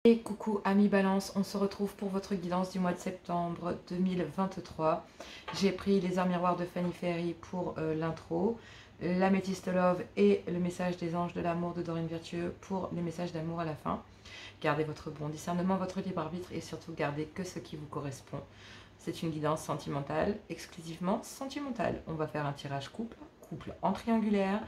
Et coucou amis Balance, on se retrouve pour votre guidance du mois de septembre 2023. J'ai pris les arts miroirs de Fanny Ferry pour l'intro, l'améthyste love et le message des anges de l'amour de Dorine Virtueux pour les messages d'amour à la fin. Gardez votre bon discernement, votre libre arbitre et surtout gardez que ce qui vous correspond. C'est une guidance sentimentale, exclusivement sentimentale. On va faire un tirage couple en triangulaire,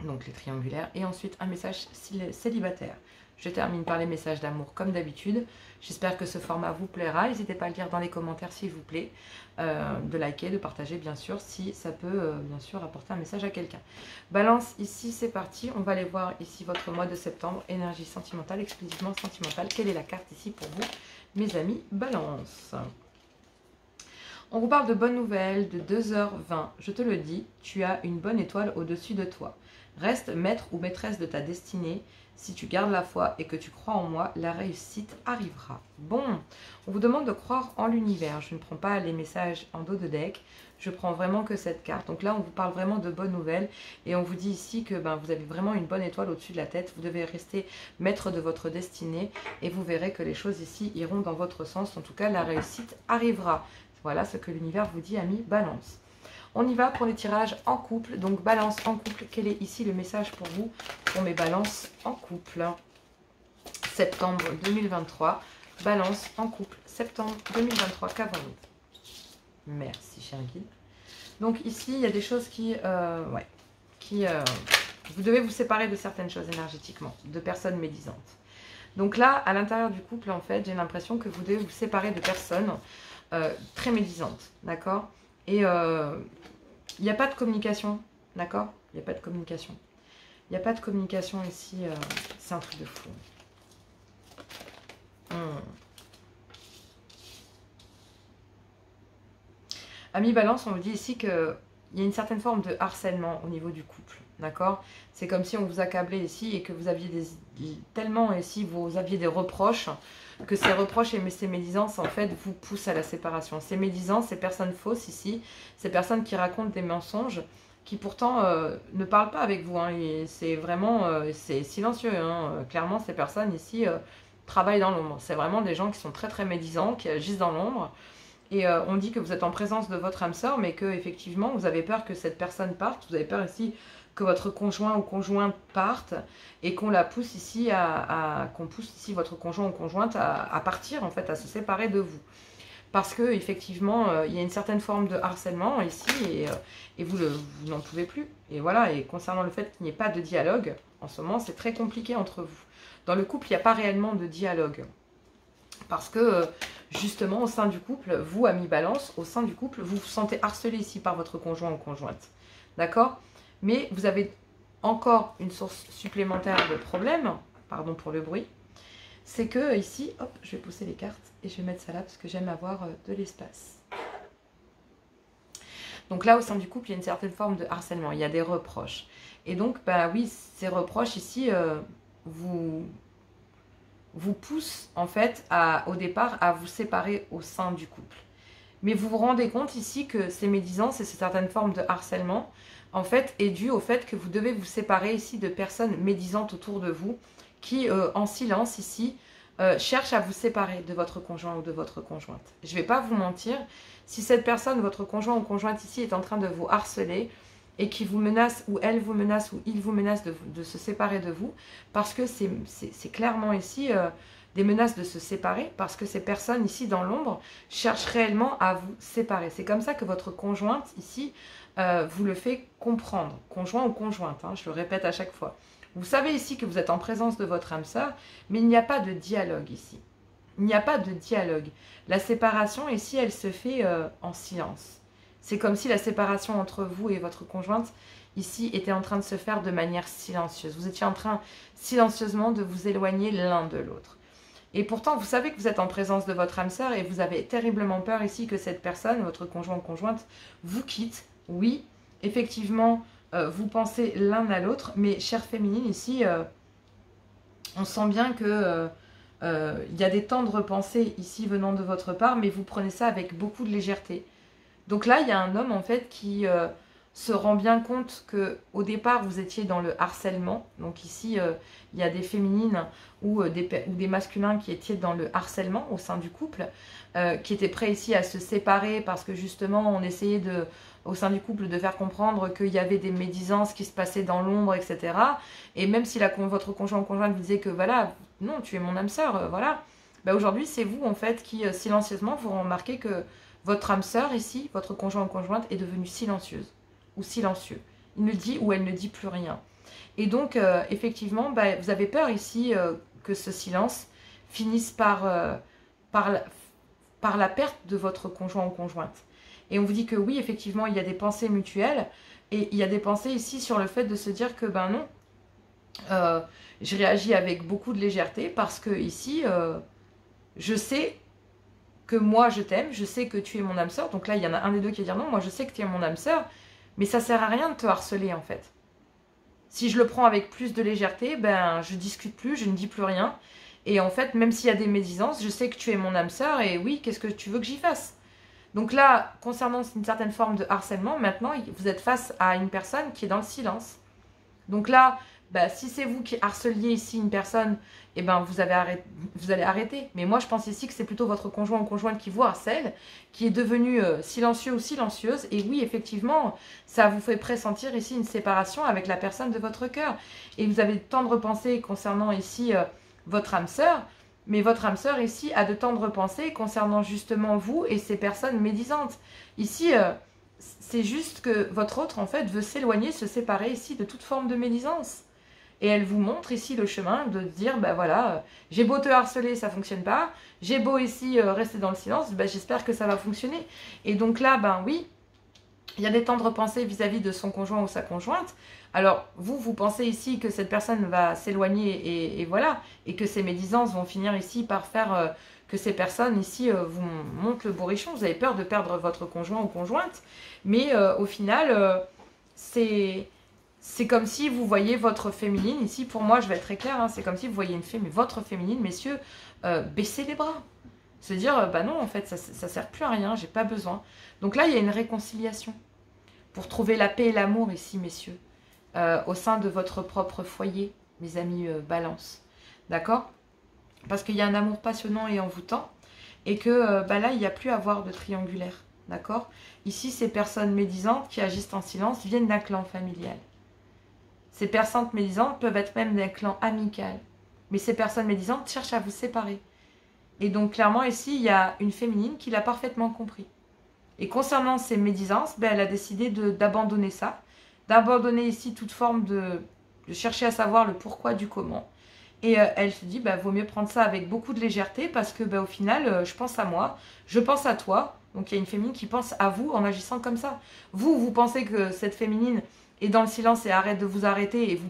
donc les triangulaires, et ensuite un message célibataire. Je termine par les messages d'amour comme d'habitude. J'espère que ce format vous plaira. N'hésitez pas à le dire dans les commentaires s'il vous plaît, de liker, de partager bien sûr, si ça peut bien sûr apporter un message à quelqu'un. Balance, ici c'est parti. On va aller voir ici votre mois de septembre, énergie sentimentale, exclusivement sentimentale. Quelle est la carte ici pour vous, mes amis Balance? On vous parle de bonnes nouvelles, de 2h20. Je te le dis, tu as une bonne étoile au-dessus de toi. Reste maître ou maîtresse de ta destinée. Si tu gardes la foi et que tu crois en moi, la réussite arrivera. Bon, on vous demande de croire en l'univers. Je ne prends pas les messages en dos de deck. Je prends vraiment que cette carte. Donc là, on vous parle vraiment de bonnes nouvelles. Et on vous dit ici que vous avez vraiment une bonne étoile au-dessus de la tête. Vous devez rester maître de votre destinée. Et vous verrez que les choses ici iront dans votre sens. En tout cas, la réussite arrivera. Voilà ce que l'univers vous dit, amis Balance. On y va pour les tirages en couple. Donc, Balance en couple. Quel est ici le message pour vous, pour mes balances en couple? Septembre 2023. Balance en couple. Septembre 2023. Qu'avons-nous? Merci, cher guide. Donc, ici, il y a des choses vous devez vous séparer de certaines choses énergétiquement, de personnes médisantes. Donc là, à l'intérieur du couple, en fait, j'ai l'impression que vous devez vous séparer de personnes très médisantes. D'accord? Et il n'y a pas de communication, d'accord? Il n'y a pas de communication. Il n'y a pas de communication ici, c'est un truc de fou. Amis Balance, on vous dit ici qu'il y a une certaine forme de harcèlement au niveau du couple, d'accord? C'est comme si on vous accablait ici et que vous aviez tellement ici, vous aviez des reproches, que ces reproches et ces médisances en fait vous poussent à la séparation. Ces médisances, ces personnes fausses ici, ces personnes qui racontent des mensonges, qui pourtant ne parlent pas avec vous, hein, c'est vraiment c'est silencieux, hein. Clairement ces personnes ici travaillent dans l'ombre. C'est vraiment des gens qui sont très très médisants, qui agissent dans l'ombre. Et on dit que vous êtes en présence de votre âme sœur, mais que effectivement vous avez peur que cette personne parte. Vous avez peur ici que votre conjoint ou conjointe parte et qu'on la pousse ici qu'on pousse ici votre conjoint ou conjointe à partir, en fait, à se séparer de vous. Parce que effectivement, il y a une certaine forme de harcèlement ici et vous n'en pouvez plus. Et voilà, et concernant le fait qu'il n'y ait pas de dialogue, en ce moment, c'est très compliqué entre vous. Dans le couple, il n'y a pas réellement de dialogue. Parce que justement, au sein du couple, vous, amis Balance, au sein du couple, vous vous sentez harcelé ici par votre conjoint ou conjointe. D'accord? Mais vous avez encore une source supplémentaire de problème, pardon pour le bruit, c'est que ici, hop, je vais pousser les cartes et je vais mettre ça là parce que j'aime avoir de l'espace. Donc là, au sein du couple, il y a une certaine forme de harcèlement, il y a des reproches. Et donc, oui, ces reproches ici vous poussent en fait au départ à vous séparer au sein du couple. Mais vous vous rendez compte ici que ces médisances et ces certaines formes de harcèlement en fait est dû au fait que vous devez vous séparer ici de personnes médisantes autour de vous qui en silence ici cherchent à vous séparer de votre conjoint ou de votre conjointe. Je ne vais pas vous mentir, si cette personne, votre conjoint ou conjointe ici est en train de vous harceler et qui vous menace ou elle vous menace ou il vous menace de se séparer de vous, parce que c'est clairement ici des menaces de se séparer, parce que ces personnes ici dans l'ombre cherchent réellement à vous séparer. C'est comme ça que votre conjointe ici vous le fait comprendre, conjoint ou conjointe, hein, je le répète à chaque fois. Vous savez ici que vous êtes en présence de votre âme sœur, mais il n'y a pas de dialogue ici. Il n'y a pas de dialogue. La séparation ici, elle se fait en silence. C'est comme si la séparation entre vous et votre conjointe ici était en train de se faire de manière silencieuse. Vous étiez en train silencieusement de vous éloigner l'un de l'autre. Et pourtant, vous savez que vous êtes en présence de votre âme sœur et vous avez terriblement peur ici que cette personne, votre conjoint ou conjointe, vous quitte. Oui, effectivement, vous pensez l'un à l'autre, mais chère féminine, ici, on sent bien que y a des tendres pensées ici venant de votre part, mais vous prenez ça avec beaucoup de légèreté. Donc là, il y a un homme en fait qui se rend bien compte que au départ vous étiez dans le harcèlement. Donc ici il y a des féminines ou des masculins qui étaient dans le harcèlement au sein du couple, qui étaient prêts ici à se séparer parce que justement on essayait au sein du couple de faire comprendre qu'il y avait des médisances qui se passaient dans l'ombre, etc. Et même si votre conjoint ou conjointe vous disait que voilà, non, tu es mon âme sœur, voilà, bah aujourd'hui c'est vous en fait qui silencieusement vous remarquez que votre âme sœur ici, votre conjoint ou conjointe est devenue silencieuse ou silencieux. Il ne dit ou elle ne dit plus rien. Et donc, effectivement, bah, vous avez peur ici que ce silence finisse par la perte de votre conjoint ou conjointe. Et on vous dit que oui, effectivement, il y a des pensées mutuelles. Et il y a des pensées ici sur le fait de se dire que, ben non, je réagis avec beaucoup de légèreté parce que ici, je sais que moi, je t'aime, je sais que tu es mon âme sœur. Donc là, il y en a un des deux qui va dire non, moi, je sais que tu es mon âme sœur. Mais ça sert à rien de te harceler en fait. Si je le prends avec plus de légèreté, ben je discute plus, je ne dis plus rien. Et en fait, même s'il y a des médisances, je sais que tu es mon âme sœur et oui, qu'est-ce que tu veux que j'y fasse? Donc là, concernant une certaine forme de harcèlement, maintenant, vous êtes face à une personne qui est dans le silence. Donc là, bah, si c'est vous qui harceliez ici une personne, eh ben vous allez arrêter. Mais moi, je pense ici que c'est plutôt votre conjoint ou conjointe qui vous harcèle, qui est devenu silencieux ou silencieuse. Et oui, effectivement, ça vous fait pressentir ici une séparation avec la personne de votre cœur. Et vous avez de tendres pensées concernant ici votre âme sœur. Mais votre âme sœur ici a de tendres pensées concernant justement vous et ces personnes médisantes. Ici, c'est juste que votre autre, en fait, veut s'éloigner, se séparer ici de toute forme de médisance. Et elle vous montre ici le chemin de dire, ben voilà, j'ai beau te harceler, ça fonctionne pas. J'ai beau ici rester dans le silence, ben j'espère que ça va fonctionner. Et donc là, ben oui, il y a des tendres pensées vis-à-vis de son conjoint ou sa conjointe. Alors, vous pensez ici que cette personne va s'éloigner et voilà, et que ces médisances vont finir ici par faire que ces personnes ici vous montent le bourrichon. Vous avez peur de perdre votre conjoint ou conjointe, mais au final, c'est comme si vous voyez votre féminine, ici pour moi je vais être très claire, hein, c'est comme si vous voyez votre féminine, messieurs, baisser les bras. Se dire, bah non en fait ça sert plus à rien, j'ai pas besoin. Donc là il y a une réconciliation pour trouver la paix et l'amour ici messieurs, au sein de votre propre foyer, mes amis balance. D'accord? Parce qu'il y a un amour passionnant et envoûtant, et que bah là il n'y a plus à avoir de triangulaire. D'accord? Ici ces personnes médisantes qui agissent en silence viennent d'un clan familial. Ces personnes médisantes peuvent être même d'un clan amical. Mais ces personnes médisantes cherchent à vous séparer. Et donc clairement ici, il y a une féminine qui l'a parfaitement compris. Et concernant ces médisances, ben, elle a décidé d'abandonner ça. D'abandonner ici toute forme de chercher à savoir le pourquoi du comment. Et elle se dit, vaut mieux prendre ça avec beaucoup de légèreté parce que au final, je pense à moi, je pense à toi. Donc il y a une féminine qui pense à vous en agissant comme ça. Vous pensez que cette féminine et dans le silence et arrête de vous arrêter et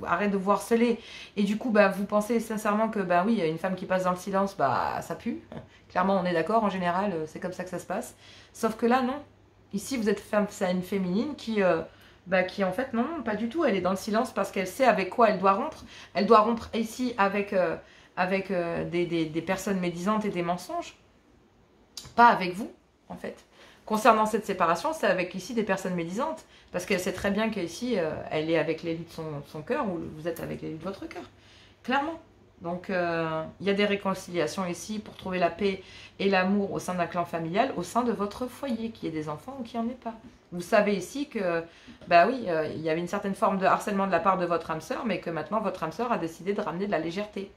arrête de vous harceler et du coup vous pensez sincèrement que oui, une femme qui passe dans le silence ça pue, clairement on est d'accord, en général c'est comme ça que ça se passe, sauf que là non, ici vous êtes face à une féminine qui en fait non, pas du tout, elle est dans le silence parce qu'elle sait avec quoi elle doit rompre ici avec des personnes médisantes et des mensonges, pas avec vous en fait. Concernant cette séparation, c'est avec ici des personnes médisantes. Parce qu'elle sait très bien qu'ici, elle est avec l'élu de son cœur ou vous êtes avec l'élu de votre cœur. Clairement. Donc, il y a des réconciliations ici pour trouver la paix et l'amour au sein d'un clan familial, au sein de votre foyer, qu'il y ait des enfants ou qu'il n'y en ait pas. Vous savez ici que, oui, il y avait une certaine forme de harcèlement de la part de votre âme sœur, mais que maintenant, votre âme sœur a décidé de ramener de la légèreté.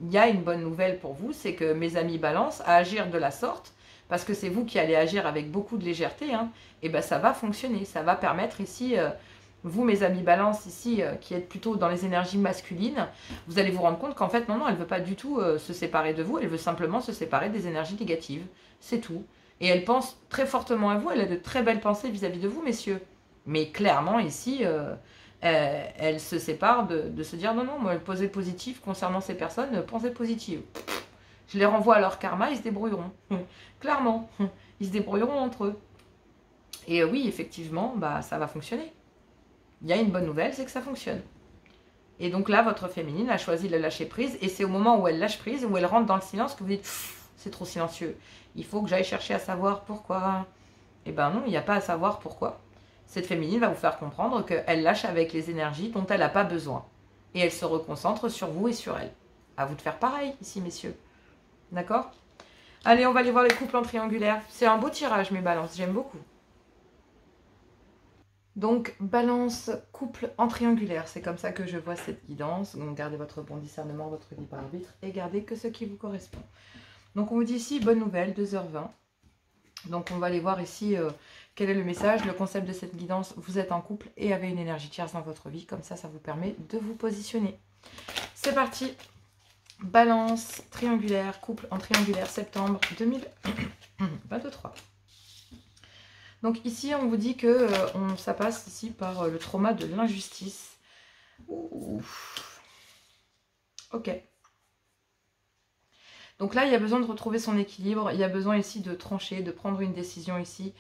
Il y a une bonne nouvelle pour vous, c'est que mes amis balance, à agir de la sorte, parce que c'est vous qui allez agir avec beaucoup de légèreté, hein, et ça va fonctionner, ça va permettre ici, vous mes amis balance ici, qui êtes plutôt dans les énergies masculines, vous allez vous rendre compte qu'en fait, non, elle ne veut pas du tout se séparer de vous, elle veut simplement se séparer des énergies négatives, c'est tout. Et elle pense très fortement à vous, elle a de très belles pensées vis-à-vis de vous, messieurs. Mais clairement, ici, elle se sépare de se dire, non, moi, pensée positive concernant ces personnes, pensée positive. Je les renvoie à leur karma, ils se débrouilleront. Clairement, ils se débrouilleront entre eux. Et oui, effectivement, ça va fonctionner. Il y a une bonne nouvelle, c'est que ça fonctionne. Et donc là, votre féminine a choisi de lâcher prise. Et c'est au moment où elle lâche prise, où elle rentre dans le silence, que vous dites, c'est trop silencieux. Il faut que j'aille chercher à savoir pourquoi. Eh ben non, il n'y a pas à savoir pourquoi. Cette féminine va vous faire comprendre qu'elle lâche avec les énergies dont elle n'a pas besoin. Et elle se reconcentre sur vous et sur elle. À vous de faire pareil ici, messieurs. D'accord? Allez, on va aller voir les couples en triangulaire. C'est un beau tirage, mes balances. J'aime beaucoup. Donc, balance, couple en triangulaire. C'est comme ça que je vois cette guidance. Donc, gardez votre bon discernement, votre libre arbitre et gardez que ce qui vous correspond. Donc, on vous dit ici, bonne nouvelle, 2h20. Donc, on va aller voir ici quel est le message, le concept de cette guidance. Vous êtes en couple et avez une énergie tierce dans votre vie. Comme ça, ça vous permet de vous positionner. C'est parti. Balance, triangulaire, couple en triangulaire, septembre 2023. Donc ici, on vous dit que ça passe ici par le trauma de l'injustice. Ok. Donc là, il y a besoin de retrouver son équilibre. Il y a besoin ici de trancher, de prendre une décision ici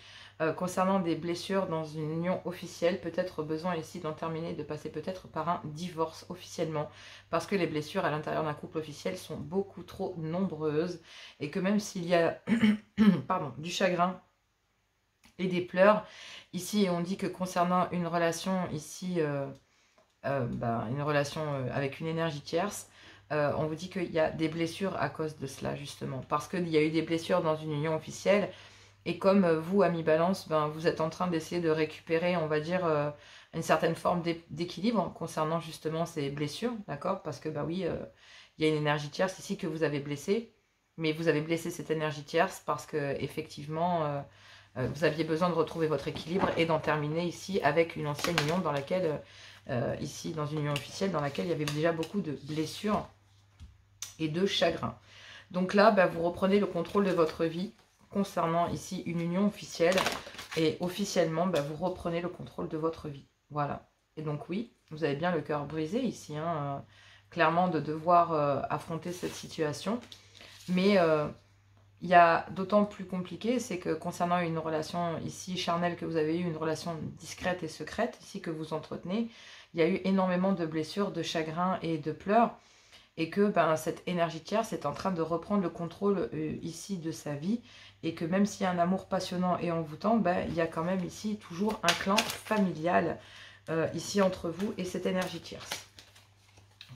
concernant des blessures dans une union officielle. Peut-être besoin ici d'en terminer, de passer peut-être par un divorce officiellement. Parce que les blessures à l'intérieur d'un couple officiel sont beaucoup trop nombreuses. Et que même s'il y a pardon, du chagrin et des pleurs, ici on dit que concernant une relation ici, une relation avec une énergie tierce, on vous dit qu'il y a des blessures à cause de cela justement, parce qu'il y a eu des blessures dans une union officielle, et comme vous, amis Balance, vous êtes en train d'essayer de récupérer, on va dire, une certaine forme d'équilibre concernant justement ces blessures, d'accord? Parce que oui, il y a une énergie tierce ici que vous avez blessée, mais vous avez blessé cette énergie tierce parce que effectivement vous aviez besoin de retrouver votre équilibre et d'en terminer ici avec une ancienne union dans laquelle, ici dans une union officielle, dans laquelle il y avait déjà beaucoup de blessures et de chagrin. Donc là, vous reprenez le contrôle de votre vie concernant ici une union officielle. Et officiellement, vous reprenez le contrôle de votre vie. Voilà. Et donc oui, vous avez bien le cœur brisé ici, clairement de devoir affronter cette situation. Mais il y a d'autant plus compliqué, c'est que concernant une relation ici charnelle que vous avez eue, une relation discrète et secrète ici que vous entretenez, il y a eu énormément de blessures, de chagrins et de pleurs, et que cette énergie tierce est en train de reprendre le contrôle ici de sa vie, et que même s'il y a un amour passionnant et envoûtant, il y a quand même ici toujours un clan familial ici entre vous et cette énergie tierce.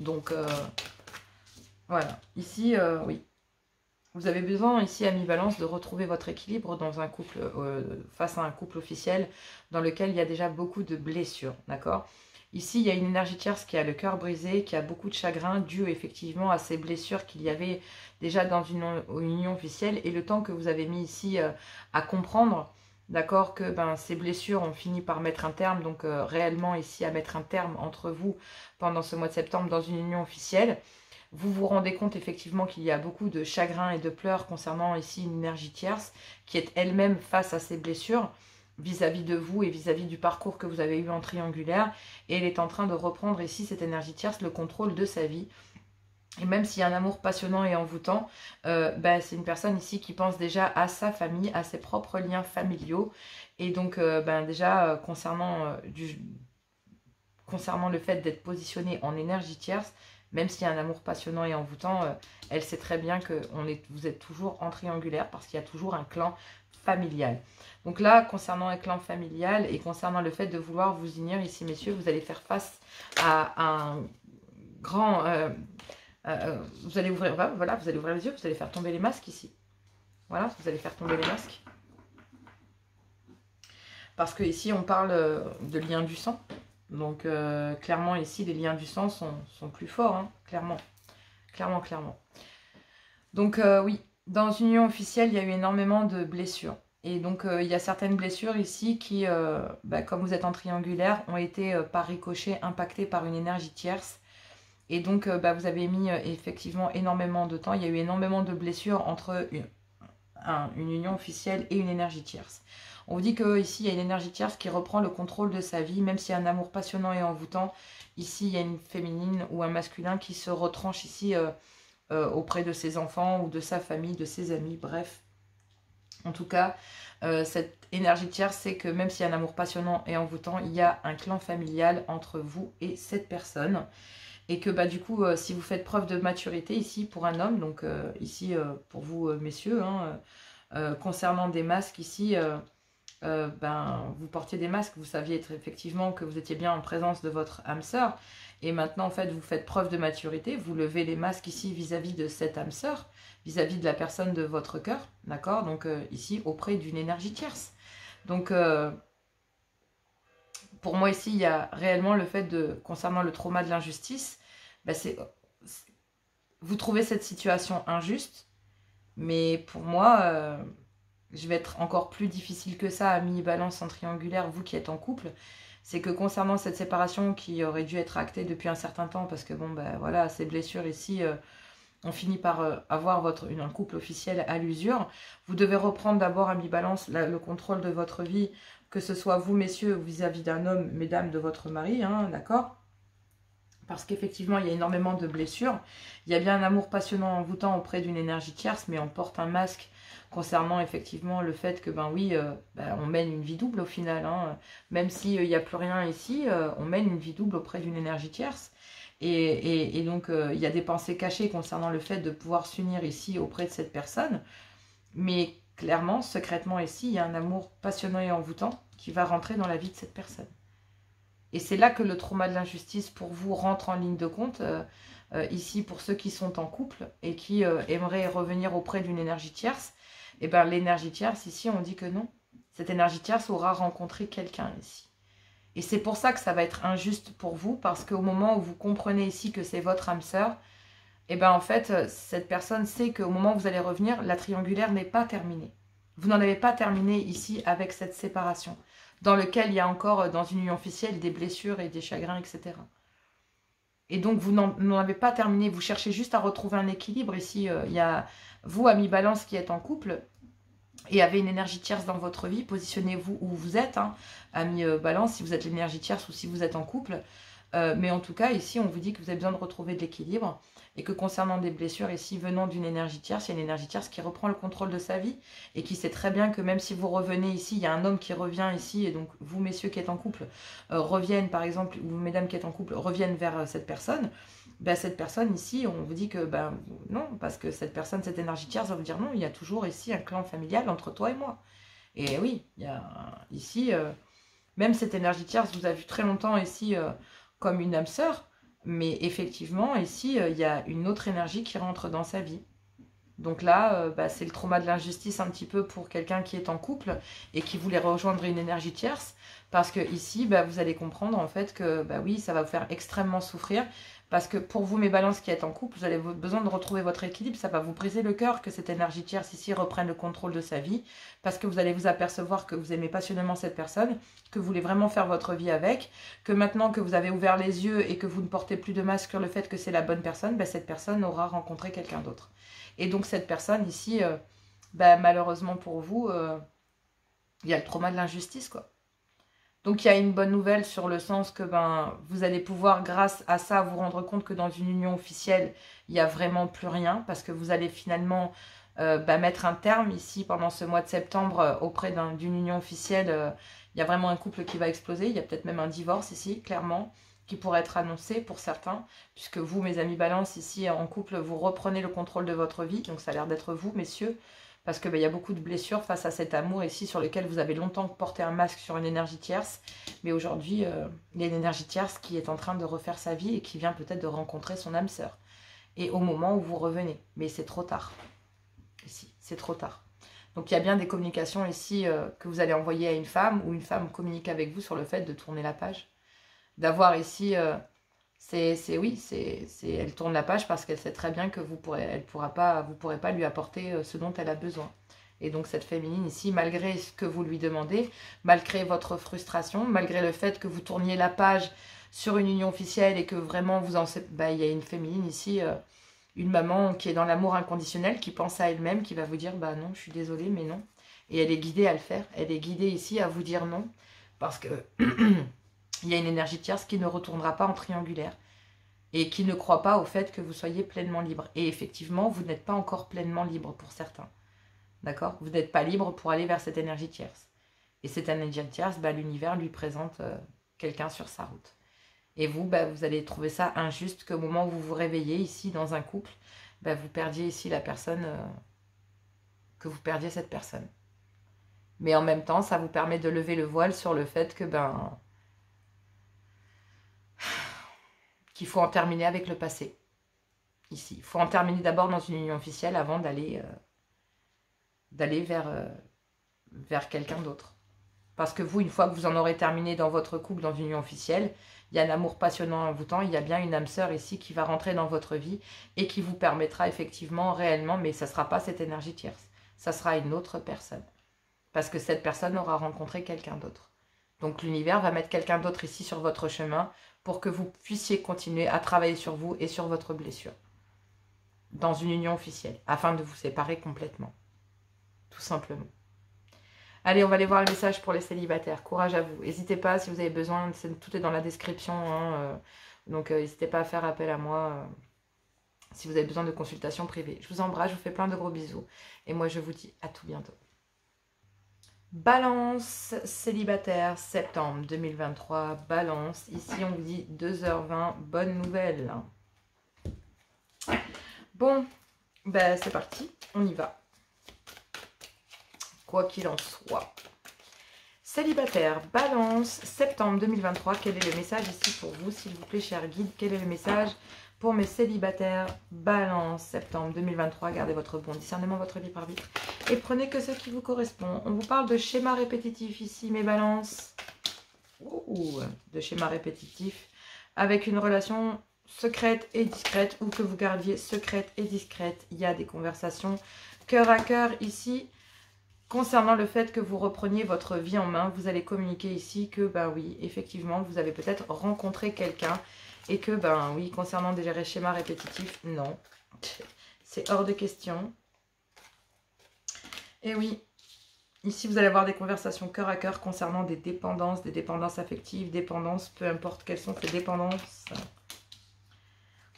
Donc voilà, ici oui. Vous avez besoin ici, amis Balance, de retrouver votre équilibre dans un couple, face à un couple officiel dans lequel il y a déjà beaucoup de blessures, d'accord? Ici, il y a une énergie tierce qui a le cœur brisé, qui a beaucoup de chagrin dû effectivement à ces blessures qu'il y avait déjà dans une union officielle et le temps que vous avez mis ici à comprendre, d'accord, que ces blessures ont fini par mettre un terme, donc réellement ici à mettre un terme entre vous pendant ce mois de septembre dans une union officielle. Vous vous rendez compte effectivement qu'il y a beaucoup de chagrin et de pleurs concernant ici une énergie tierce qui est elle-même face à ces blessures vis-à-vis de vous et vis-à-vis du parcours que vous avez eu en triangulaire. Et elle est en train de reprendre ici, cette énergie tierce, le contrôle de sa vie. Et même s'il y a un amour passionnant et envoûtant, c'est une personne ici qui pense déjà à sa famille, à ses propres liens familiaux. Et donc déjà concernant le fait d'être positionné en énergie tierce, même s'il y a un amour passionnant et envoûtant, elle sait très bien que vous êtes toujours en triangulaire parce qu'il y a toujours un clan familial. Donc là, concernant un clan familial et concernant le fait de vouloir vous unir ici, messieurs, vous allez faire face à un grand... vous allez ouvrir, voilà, vous allez ouvrir les yeux, vous allez faire tomber les masques ici. Voilà, vous allez faire tomber les masques. Parce que ici, on parle de lien du sang. Donc, clairement, ici, les liens du sang sont plus forts, clairement. Clairement. Donc, oui, dans une union officielle, il y a eu énormément de blessures. Et donc, il y a certaines blessures ici qui, comme vous êtes en triangulaire, ont été par ricochet impactées par une énergie tierce. Et donc, vous avez mis effectivement énormément de temps. Il y a eu énormément de blessures entre une union officielle et une énergie tierce. On vous dit qu'ici, il y a une énergie tierce qui reprend le contrôle de sa vie, même s'il y a un amour passionnant et envoûtant. Ici, il y a une féminine ou un masculin qui se retranche ici auprès de ses enfants ou de sa famille, de ses amis, bref. En tout cas, cette énergie tierce, c'est que même s'il y a un amour passionnant et envoûtant, il y a un clan familial entre vous et cette personne. Et que du coup, si vous faites preuve de maturité ici pour un homme, donc ici pour vous messieurs, concernant des masques ici, vous portiez des masques, vous saviez effectivement que vous étiez bien en présence de votre âme sœur, et maintenant en fait vous faites preuve de maturité, vous levez les masques ici vis-à-vis de cette âme sœur, vis-à-vis de la personne de votre cœur, d'accord? Donc ici auprès d'une énergie tierce. Donc pour moi ici il y a réellement le fait de, concernant le trauma de l'injustice, vous trouvez cette situation injuste, mais pour moi, je vais être encore plus difficile que ça, ami balance en triangulaire, vous qui êtes en couple, c'est que concernant cette séparation qui aurait dû être actée depuis un certain temps, parce que bon, ben voilà, ces blessures ici, on finit par avoir un couple officiel à l'usure, vous devez reprendre d'abord, ami balance, le contrôle de votre vie, que ce soit vous, messieurs, vis-à-vis d'un homme, mesdames, de votre mari, hein, d'accord? Parce qu'effectivement, il y a énormément de blessures. Il y a bien un amour passionnant envoûtant auprès d'une énergie tierce, mais on porte un masque concernant effectivement le fait que, on mène une vie double au final. Hein. Même s'il n'y a plus rien ici, on mène une vie double auprès d'une énergie tierce. Et donc, il y a des pensées cachées concernant le fait de pouvoir s'unir ici auprès de cette personne. Mais clairement, secrètement ici, il y a un amour passionnant et envoûtant qui va rentrer dans la vie de cette personne. Et c'est là que le trauma de l'injustice pour vous rentre en ligne de compte, ici pour ceux qui sont en couple et qui aimeraient revenir auprès d'une énergie tierce. Et bien l'énergie tierce, ici on dit que non. Cette énergie tierce aura rencontré quelqu'un ici. Et c'est pour ça que ça va être injuste pour vous, parce qu'au moment où vous comprenez ici que c'est votre âme sœur, et bien en fait, cette personne sait qu'au moment où vous allez revenir, la triangulaire n'est pas terminée. Vous n'en avez pas terminé ici avec cette séparation, dans lequel il y a encore, dans une union officielle, des blessures et des chagrins, etc. Et donc, vous n'en avez pas terminé, vous cherchez juste à retrouver un équilibre. Ici, il y a vous, ami balance, qui êtes en couple, et avez une énergie tierce dans votre vie, positionnez-vous où vous êtes, hein, ami balance, si vous êtes l'énergie tierce ou si vous êtes en couple. Mais en tout cas, ici, on vous dit que vous avez besoin de retrouver de l'équilibre et que concernant des blessures, ici, venant d'une énergie tierce, il y a une énergie tierce qui reprend le contrôle de sa vie et qui sait très bien que même si vous revenez ici, il y a un homme qui revient ici et donc vous, messieurs qui êtes en couple, reviennent par exemple, ou mesdames qui êtes en couple, reviennent vers cette personne. Ben, cette personne ici, on vous dit que non, parce que cette personne, cette énergie tierce va vous dire non, il y a toujours ici un clan familial entre toi et moi. Et oui, il y a ici, même cette énergie tierce vous a vu très longtemps ici comme une âme sœur, mais effectivement, ici, il y a une autre énergie qui rentre dans sa vie. Donc là, c'est le trauma de l'injustice un petit peu pour quelqu'un qui est en couple et qui voulait rejoindre une énergie tierce, parce que ici, vous allez comprendre en fait que, oui, ça va vous faire extrêmement souffrir, parce que pour vous, mes balances qui êtes en couple, vous avez besoin de retrouver votre équilibre, ça va vous briser le cœur que cette énergie tierce ici reprenne le contrôle de sa vie, parce que vous allez vous apercevoir que vous aimez passionnément cette personne, que vous voulez vraiment faire votre vie avec, que maintenant que vous avez ouvert les yeux et que vous ne portez plus de masque sur le fait que c'est la bonne personne, cette personne aura rencontré quelqu'un d'autre. Et donc cette personne ici, malheureusement pour vous, il y a le trauma de l'injustice, quoi. Donc il y a une bonne nouvelle sur le sens que vous allez pouvoir, grâce à ça, vous rendre compte que dans une union officielle, il n'y a vraiment plus rien, parce que vous allez finalement mettre un terme ici pendant ce mois de septembre auprès d'une union officielle. Il y a vraiment un couple qui va exploser, il y a peut-être même un divorce ici, clairement, qui pourrait être annoncé pour certains, puisque vous, mes amis balance, ici en couple, vous reprenez le contrôle de votre vie, donc ça a l'air d'être vous, messieurs, parce qu'il y a beaucoup de blessures face à cet amour ici sur lequel vous avez longtemps porté un masque sur une énergie tierce. Mais aujourd'hui, il y a une énergie tierce qui est en train de refaire sa vie et qui vient peut-être de rencontrer son âme sœur. Et au moment où vous revenez, mais c'est trop tard. Ici, c'est trop tard. Donc il y a bien des communications ici que vous allez envoyer à une femme, ou une femme communique avec vous sur le fait de tourner la page. D'avoir ici... elle tourne la page parce qu'elle sait très bien que vous pourrez pas lui apporter ce dont elle a besoin. Et donc cette féminine ici, malgré ce que vous lui demandez, malgré votre frustration, malgré le fait que vous tourniez la page sur une union officielle et que vraiment vous en savez, il y a une féminine ici, une maman qui est dans l'amour inconditionnel, qui pense à elle-même, qui va vous dire non, je suis désolée, mais non. Et elle est guidée à le faire. Elle est guidée ici à vous dire non, parce que il y a une énergie tierce qui ne retournera pas en triangulaire et qui ne croit pas au fait que vous soyez pleinement libre. Et effectivement, vous n'êtes pas encore pleinement libre pour certains. D'accord? Vous n'êtes pas libre pour aller vers cette énergie tierce. Et cette énergie tierce, l'univers lui présente quelqu'un sur sa route. Et vous, vous allez trouver ça injuste qu'au moment où vous vous réveillez ici dans un couple, vous perdiez ici la personne, que vous perdiez cette personne. Mais en même temps, ça vous permet de lever le voile sur le fait que, qu'il faut en terminer avec le passé. Ici, il faut en terminer d'abord dans une union officielle avant d'aller vers quelqu'un d'autre. Parce que vous, une fois que vous en aurez terminé dans votre couple, dans une union officielle, il y a un amour passionnant en vous tend, il y a bien une âme sœur ici qui va rentrer dans votre vie et qui vous permettra effectivement, réellement, mais ça ne sera pas cette énergie tierce, ça sera une autre personne. Parce que cette personne aura rencontré quelqu'un d'autre. Donc l'univers va mettre quelqu'un d'autre ici sur votre chemin pour que vous puissiez continuer à travailler sur vous et sur votre blessure. Dans une union officielle, afin de vous séparer complètement. Tout simplement. Allez, on va aller voir le message pour les célibataires. Courage à vous. N'hésitez pas si vous avez besoin, tout est dans la description. Hein, donc, n'hésitez pas à faire appel à moi si vous avez besoin de consultation privée. Je vous embrasse, je vous fais plein de gros bisous. Et moi, je vous dis à tout bientôt. Balance célibataire, septembre 2023. Balance, ici on vous dit 2h20. Bonne nouvelle. Bon, ben c'est parti, on y va. Quoi qu'il en soit. Célibataire, balance, septembre 2023. Quel est le message ici pour vous, s'il vous plaît, cher guide? Quel est le message pour mes célibataires? Balance, septembre 2023. Gardez votre bon discernement, votre libre arbitre. Et prenez que ce qui vous correspond. On vous parle de schéma répétitif ici, mes balances. De schéma répétitif. Avec une relation secrète et discrète, ou que vous gardiez secrète et discrète. Il y a des conversations cœur à cœur ici. Concernant le fait que vous repreniez votre vie en main, vous allez communiquer ici que, oui, effectivement, vous avez peut-être rencontré quelqu'un et que, oui, concernant des schémas répétitifs, non. C'est hors de question. Et oui, ici, vous allez avoir des conversations cœur à cœur concernant des dépendances affectives, dépendances, peu importe quelles sont ces dépendances.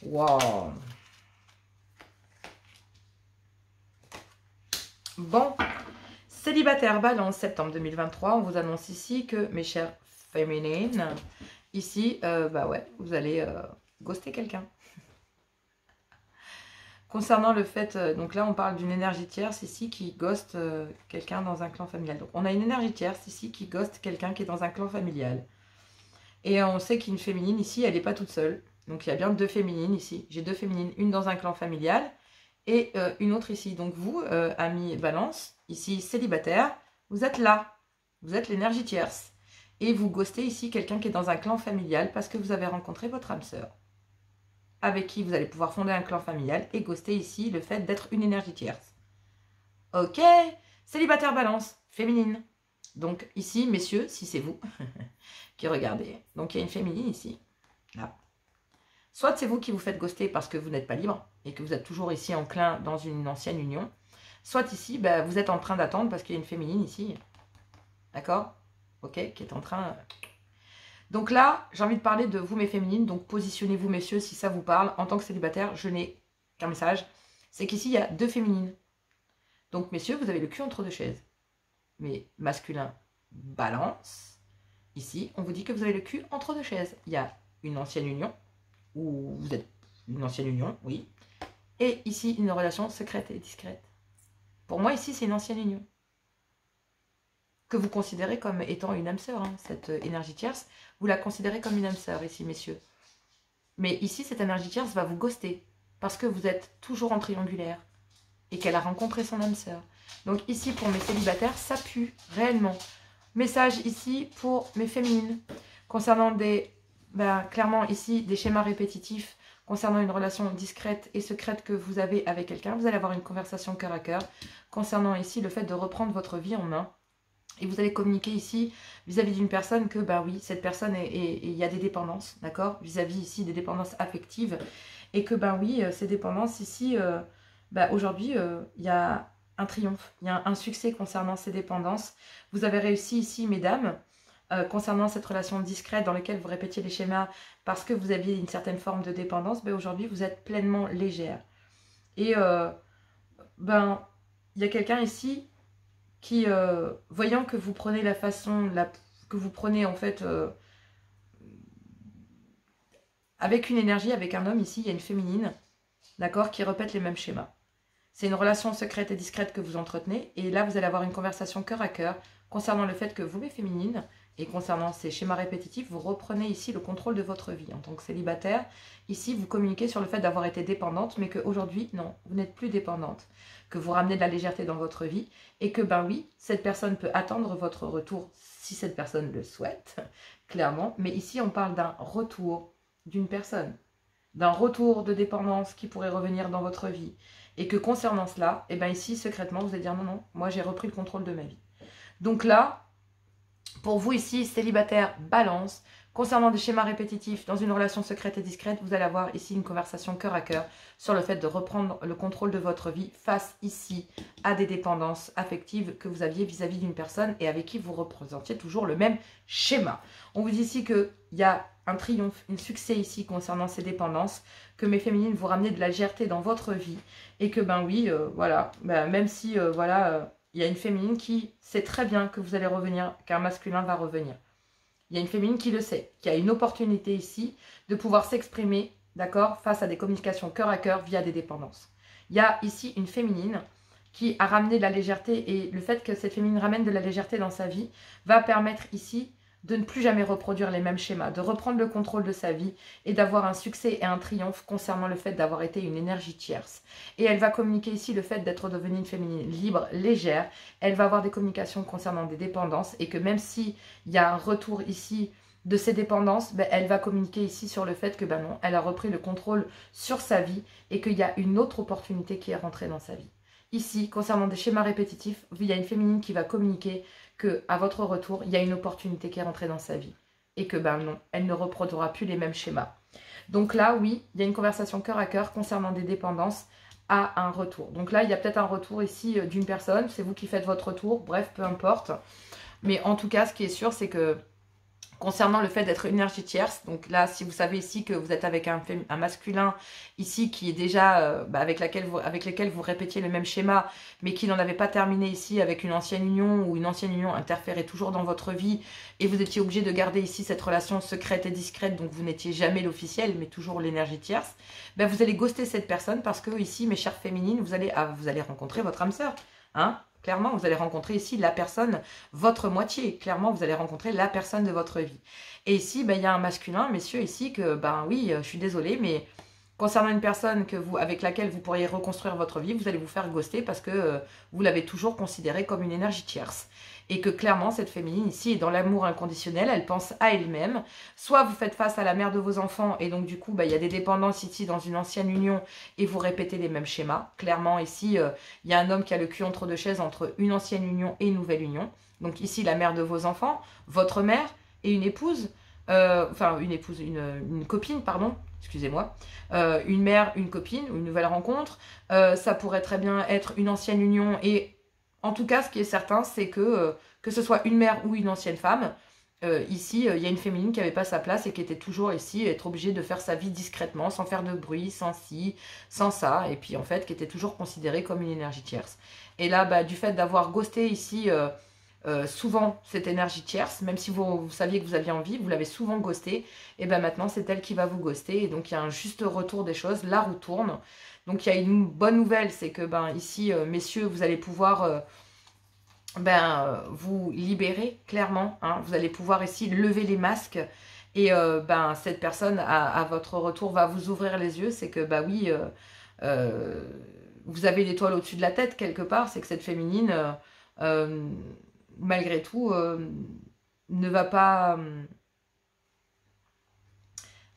Wow. Bon. Célibataire, balance, septembre 2023, on vous annonce ici que, mes chères féminines, ici, ouais, vous allez ghoster quelqu'un. Concernant le fait, donc là on parle d'une énergie tierce ici qui ghoste quelqu'un dans un clan familial. Donc on a une énergie tierce ici qui ghoste quelqu'un qui est dans un clan familial. Et on sait qu'une féminine ici, elle n'est pas toute seule. Donc il y a bien deux féminines ici. J'ai deux féminines, une dans un clan familial et une autre ici. Donc vous, amis balance, ici célibataire, vous êtes là. Vous êtes l'énergie tierce. Et vous ghostez ici quelqu'un qui est dans un clan familial parce que vous avez rencontré votre âme sœur. Avec qui vous allez pouvoir fonder un clan familial et ghoster ici le fait d'être une énergie tierce. Ok, célibataire balance, féminine. Donc ici, messieurs, si c'est vous qui regardez. Donc il y a une féminine ici, là. Soit c'est vous qui vous faites ghoster parce que vous n'êtes pas libre et que vous êtes toujours ici enclin dans une ancienne union. Soit ici, vous êtes en train d'attendre parce qu'il y a une féminine ici. D'accord? Ok, qui est en train... Donc là, j'ai envie de parler de vous, mes féminines. Donc positionnez-vous, messieurs, si ça vous parle. En tant que célibataire, je n'ai qu'un message. C'est qu'ici, il y a deux féminines. Donc, messieurs, vous avez le cul entre deux chaises. Mais masculin, balance. Ici, on vous dit que vous avez le cul entre deux chaises. Il y a une ancienne union, où vous êtes une ancienne union, oui. Et ici, une relation secrète et discrète. Pour moi, ici, c'est une ancienne union. Que vous considérez comme étant une âme sœur, hein, cette énergie tierce, vous la considérez comme une âme sœur ici, messieurs. Mais ici, cette énergie tierce va vous ghoster, parce que vous êtes toujours en triangulaire, et qu'elle a rencontré son âme sœur. Donc ici, pour mes célibataires, ça pue, réellement. Message ici pour mes féminines, concernant clairement ici, des schémas répétitifs, concernant une relation discrète et secrète que vous avez avec quelqu'un. Vous allez avoir une conversation cœur à cœur, concernant ici le fait de reprendre votre vie en main. Et vous allez communiquer ici vis-à-vis d'une personne que, oui, cette personne, il y a des dépendances, d'accord? Vis-à-vis ici des dépendances affectives. Et que, oui, ces dépendances ici, aujourd'hui, il y a un triomphe, il y a un succès concernant ces dépendances. Vous avez réussi ici, mesdames, concernant cette relation discrète dans laquelle vous répétiez les schémas parce que vous aviez une certaine forme de dépendance. Aujourd'hui, vous êtes pleinement légère. Et, il y a quelqu'un ici qui, voyant que vous prenez la façon, que vous prenez en fait, avec une énergie, avec un homme ici, il y a une féminine, d'accord, qui répète les mêmes schémas. C'est une relation secrète et discrète que vous entretenez. Et là, vous allez avoir une conversation cœur à cœur concernant le fait que vous, les féminines, et concernant ces schémas répétitifs, vous reprenez ici le contrôle de votre vie en tant que célibataire. Ici, vous communiquez sur le fait d'avoir été dépendante, mais qu'aujourd'hui, non, vous n'êtes plus dépendante. Que vous ramenez de la légèreté dans votre vie et que, ben oui, cette personne peut attendre votre retour si cette personne le souhaite, clairement. Mais ici, on parle d'un retour d'une personne, d'un retour de dépendance qui pourrait revenir dans votre vie. Et que concernant cela, et ben ici, secrètement, vous allez dire non, non, moi j'ai repris le contrôle de ma vie. Donc là, pour vous ici, célibataire, balance, concernant des schémas répétitifs dans une relation secrète et discrète, vous allez avoir ici une conversation cœur à cœur sur le fait de reprendre le contrôle de votre vie face ici à des dépendances affectives que vous aviez vis-à-vis d'une personne et avec qui vous représentiez toujours le même schéma. On vous dit ici qu'il y a un triomphe, un succès ici concernant ces dépendances, que mes féminines vous ramenez de la légèreté dans votre vie et que ben oui, voilà, ben, même si voilà... il y a une féminine qui sait très bien que vous allez revenir, qu'un masculin va revenir. Il y a une féminine qui le sait, qui a une opportunité ici de pouvoir s'exprimer, d'accord, face à des communications cœur à cœur via des dépendances. Il y a ici une féminine qui a ramené de la légèreté et le fait que cette féminine ramène de la légèreté dans sa vie va permettre ici de ne plus jamais reproduire les mêmes schémas, de reprendre le contrôle de sa vie et d'avoir un succès et un triomphe concernant le fait d'avoir été une énergie tierce. Et elle va communiquer ici le fait d'être devenue une féminine libre, légère. Elle va avoir des communications concernant des dépendances et que même s'il y a un retour ici de ces dépendances, ben, elle va communiquer ici sur le fait que ben non, elle a repris le contrôle sur sa vie et qu'il y a une autre opportunité qui est rentrée dans sa vie. Ici, concernant des schémas répétitifs, il y a une féminine qui va communiquer qu'à votre retour, il y a une opportunité qui est rentrée dans sa vie. Et que ben non, elle ne reproduira plus les mêmes schémas. Donc là, oui, il y a une conversation cœur à cœur concernant des dépendances à un retour. Donc là, il y a peut-être un retour ici d'une personne, c'est vous qui faites votre retour, bref, peu importe. Mais en tout cas, ce qui est sûr, c'est que concernant le fait d'être une énergie tierce, donc là, si vous savez ici que vous êtes avec un masculin ici qui est déjà avec lesquels vous répétiez le même schéma, mais qui n'en avait pas terminé ici avec une ancienne union ou une ancienne union interférait toujours dans votre vie et vous étiez obligé de garder ici cette relation secrète et discrète, donc vous n'étiez jamais l'officiel, mais toujours l'énergie tierce, ben vous allez ghoster cette personne parce que ici, mes chères féminines, vous allez rencontrer votre âme sœur, hein. Clairement, vous allez rencontrer ici la personne, votre moitié. Clairement, vous allez rencontrer la personne de votre vie. Et ici, ben, il y a un masculin, messieurs, ici, que, ben oui, je suis désolée, mais concernant une personne avec laquelle vous pourriez reconstruire votre vie, vous allez vous faire ghoster parce que vous l'avez toujours considérée comme une énergie tierce. Et que clairement, cette féminine ici est dans l'amour inconditionnel, elle pense à elle-même. Soit vous faites face à la mère de vos enfants et donc du coup, il y a des dépendances ici dans une ancienne union et vous répétez les mêmes schémas. Clairement, ici, il y a un homme qui a le cul entre deux chaises entre une ancienne union et une nouvelle union. Donc ici, la mère de vos enfants, votre mère et une épouse, une copine, pardon, excusez-moi, une mère, une copine ou une nouvelle rencontre. Ça pourrait très bien être une ancienne union et en tout cas, ce qui est certain, c'est que ce soit une mère ou une ancienne femme, ici, il y a une féminine qui n'avait pas sa place et qui était toujours ici, être obligée de faire sa vie discrètement, sans faire de bruit, sans ci, sans ça, et puis en fait, qui était toujours considérée comme une énergie tierce. Et là, bah, du fait d'avoir ghosté ici souvent cette énergie tierce, même si vous saviez que vous aviez envie, vous l'avez souvent ghosté, et ben maintenant, c'est elle qui va vous ghoster, et donc il y a un juste retour des choses, la roue tourne. Donc il y a une bonne nouvelle, c'est que ben ici, messieurs, vous allez pouvoir vous libérer clairement. Hein, vous allez pouvoir ici lever les masques et ben cette personne à votre retour va vous ouvrir les yeux. C'est que bah oui, vous avez l'étoile au-dessus de la tête quelque part. C'est que cette féminine, malgré tout, ne va pas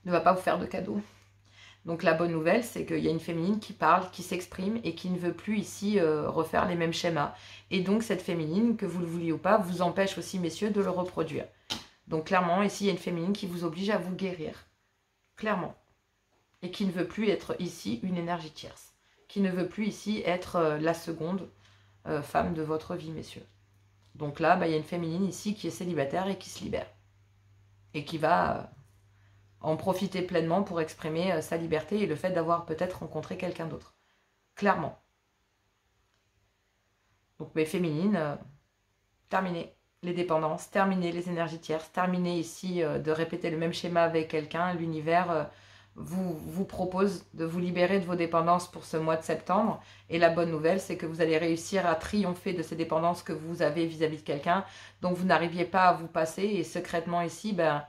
vous faire de cadeaux. Donc la bonne nouvelle, c'est qu'il y a une féminine qui parle, qui s'exprime et qui ne veut plus ici refaire les mêmes schémas. Et donc cette féminine, que vous le vouliez ou pas, vous empêche aussi, messieurs, de le reproduire. Donc clairement, ici, il y a une féminine qui vous oblige à vous guérir. Clairement. Et qui ne veut plus être ici une énergie tierce. Qui ne veut plus ici être la seconde femme de votre vie, messieurs. Donc là, il y a une féminine ici qui est célibataire et qui se libère. Et qui va en profiter pleinement pour exprimer sa liberté et le fait d'avoir peut-être rencontré quelqu'un d'autre. Clairement. Donc mes féminines, terminé les dépendances, terminé les énergies tierces, terminé ici de répéter le même schéma avec quelqu'un. L'univers vous propose de vous libérer de vos dépendances pour ce mois de septembre. Et la bonne nouvelle, c'est que vous allez réussir à triompher de ces dépendances que vous avez vis-à-vis de quelqu'un dont vous n'arriviez pas à vous passer. Et secrètement ici, ben,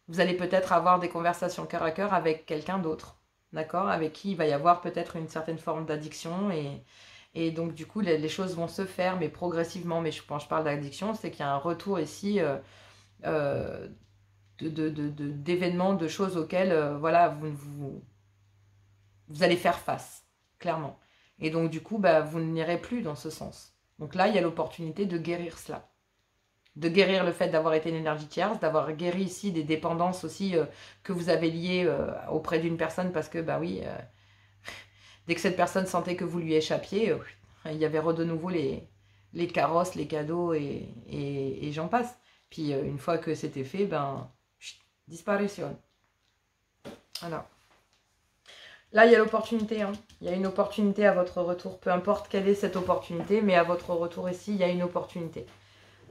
vous allez peut-être avoir des conversations cœur à cœur avec quelqu'un d'autre, d'accord? Avec qui il va y avoir peut-être une certaine forme d'addiction. Et donc, du coup, les choses vont se faire, mais progressivement. Mais quand je parle d'addiction, c'est qu'il y a un retour ici euh, d'événements, de choses auxquelles voilà, vous allez faire face, clairement. Et donc, du coup, bah, vous n'irez plus dans ce sens. Donc là, il y a l'opportunité de guérir cela. De guérir le fait d'avoir été une énergie tierce, d'avoir guéri ici des dépendances aussi que vous avez liées auprès d'une personne parce que, bah oui, dès que cette personne sentait que vous lui échappiez, il y avait de nouveau les carrosses, les cadeaux et j'en passe. Puis une fois que c'était fait, ben, disparition. Alors, là, il y a l'opportunité. Hein. Il y a une opportunité à votre retour. Peu importe quelle est cette opportunité, mais à votre retour ici, il y a une opportunité.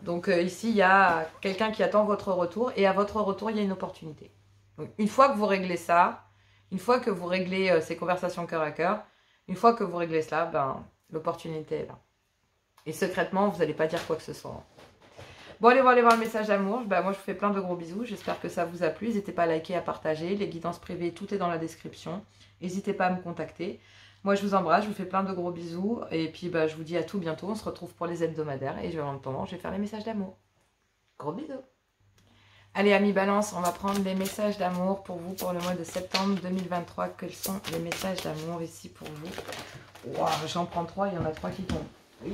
Donc ici, il y a quelqu'un qui attend votre retour et à votre retour, il y a une opportunité. Donc, une fois que vous réglez ça, une fois que vous réglez ces conversations cœur à cœur, une fois que vous réglez cela, ben, l'opportunité est là. Et secrètement, vous n'allez pas dire quoi que ce soit. Bon, allez voir le message d'amour. Ben, moi, je vous fais plein de gros bisous. J'espère que ça vous a plu. N'hésitez pas à liker, à partager. Les guidances privées, tout est dans la description. N'hésitez pas à me contacter. Moi, je vous embrasse. Je vous fais plein de gros bisous. Et puis, ben, je vous dis à tout bientôt. On se retrouve pour les hebdomadaires. Et en attendant, je vais faire les messages d'amour. Gros bisous. Allez, amis Balance, on va prendre les messages d'amour pour vous pour le mois de septembre 2023. Quels sont les messages d'amour ici pour vous? Wow, j'en prends 3, il y en a 3 qui tombent. Oui.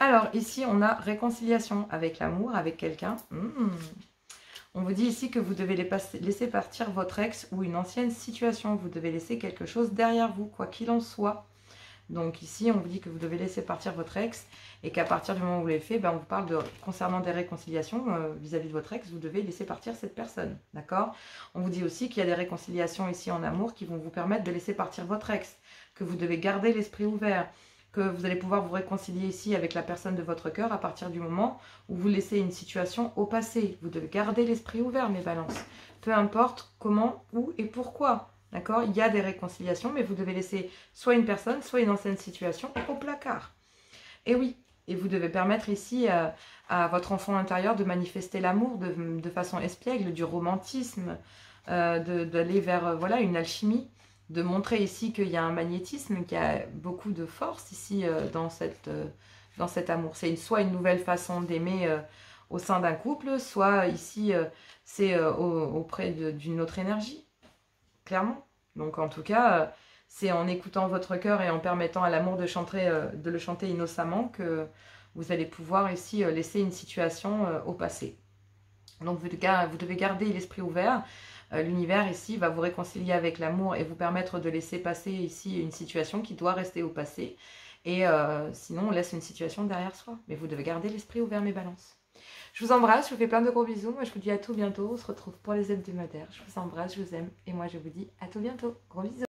Alors, ici, on a réconciliation avec l'amour, avec quelqu'un. On vous dit ici que vous devez laisser partir votre ex ou une ancienne situation. Vous devez laisser quelque chose derrière vous, quoi qu'il en soit. Donc ici, on vous dit que vous devez laisser partir votre ex et qu'à partir du moment où vous l'avez fait, ben, on vous parle concernant des réconciliations vis-à-vis de votre ex, vous devez laisser partir cette personne, d'accord? On vous dit aussi qu'il y a des réconciliations ici en amour qui vont vous permettre de laisser partir votre ex, que vous devez garder l'esprit ouvert, que vous allez pouvoir vous réconcilier ici avec la personne de votre cœur à partir du moment où vous laissez une situation au passé. Vous devez garder l'esprit ouvert, mes balances. Peu importe comment, où et pourquoi. D'accord? Il y a des réconciliations, mais vous devez laisser soit une personne, soit une ancienne situation au placard. Et oui, et vous devez permettre ici à votre enfant intérieur de manifester l'amour de façon espiègle, du romantisme, d'aller vers voilà, une alchimie, de montrer ici qu'il y a un magnétisme, qu'il y a beaucoup de force ici dans cet amour. C'est soit une nouvelle façon d'aimer au sein d'un couple, soit ici c'est auprès d'une autre énergie. Clairement. Donc en tout cas, c'est en écoutant votre cœur et en permettant à l'amour de le chanter innocemment que vous allez pouvoir ici laisser une situation au passé. Donc vous devez garder l'esprit ouvert. L'univers ici va vous réconcilier avec l'amour et vous permettre de laisser passer ici une situation qui doit rester au passé. Et sinon, on laisse une situation derrière soi. Mais vous devez garder l'esprit ouvert, mes balances. Je vous embrasse, je vous fais plein de gros bisous. Moi, je vous dis à tout bientôt. On se retrouve pour les hebdomadaires. Je vous embrasse, je vous aime. Et moi, je vous dis à tout bientôt. Gros bisous.